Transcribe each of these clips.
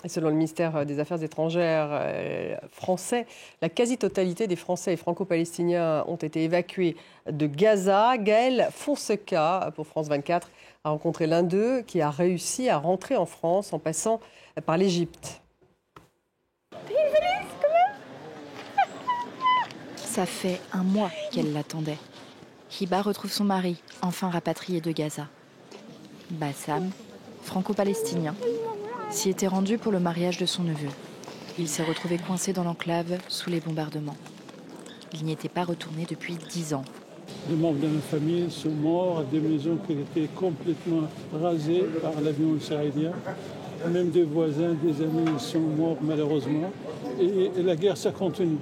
Et selon le ministère des Affaires étrangères français, la quasi-totalité des Français et Franco-Palestiniens ont été évacués de Gaza. Gaël Fonseca, pour France 24, a rencontré l'un d'eux qui a réussi à rentrer en France en passant par l'Égypte. Ça fait un mois qu'elle l'attendait. Hiba retrouve son mari, enfin rapatrié de Gaza. Bassam, franco-palestinien, s'y était rendu pour le mariage de son neveu. Il s'est retrouvé coincé dans l'enclave sous les bombardements. Il n'y était pas retourné depuis 10 ans. Des membres de ma famille sont morts, des maisons qui étaient complètement rasées par l'avion israélien. Même des voisins, des amis sont morts malheureusement. Et la guerre, ça continue.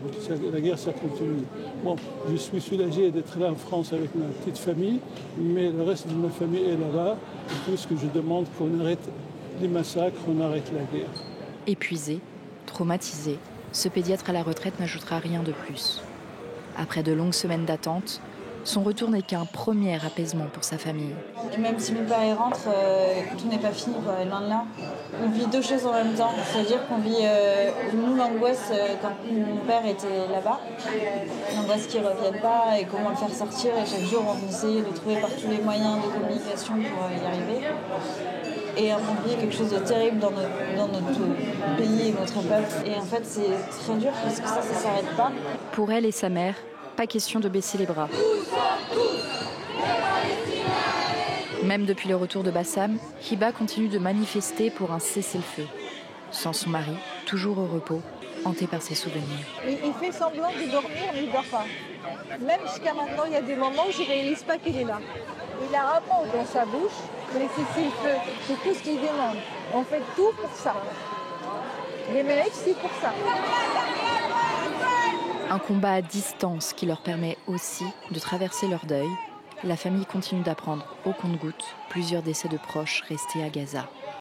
Bon, je suis soulagé d'être là en France avec ma petite famille, mais le reste de ma famille est là-bas. Et tout ce que je demande, qu'on arrête les massacres, qu'on arrête la guerre. Épuisé, traumatisé, ce pédiatre à la retraite n'ajoutera rien de plus. Après de longues semaines d'attente, son retour n'est qu'un premier apaisement pour sa famille. Et même si mon père rentre, tout n'est pas fini, quoi, loin de là. On vit deux choses en même temps. C'est-à-dire qu'on vit, nous, l'angoisse quand mon père était là-bas, l'angoisse qu'il ne revienne pas et comment le faire sortir. Et chaque jour, on essayait de trouver par tous les moyens de communication pour y arriver. Et on vit quelque chose de terrible dans notre pays et notre peuple. Et en fait, c'est très dur parce que ça ne s'arrête pas. Pour elle et sa mère, pas question de baisser les bras. Même depuis le retour de Bassam, Hiba continue de manifester pour un cessez-le-feu. Sans son mari, toujours au repos, hanté par ses souvenirs. Il fait semblant de dormir, mais il ne dort pas. Même jusqu'à maintenant, il y a des moments où je ne réalise pas qu'il est là. Il a un mot dans sa bouche, mais cessez-le-feu, c'est tout ce qu'il demande. On fait tout pour ça. Les mecs, c'est pour ça. Un combat à distance qui leur permet aussi de traverser leur deuil. La famille continue d'apprendre au compte-gouttes plusieurs décès de proches restés à Gaza.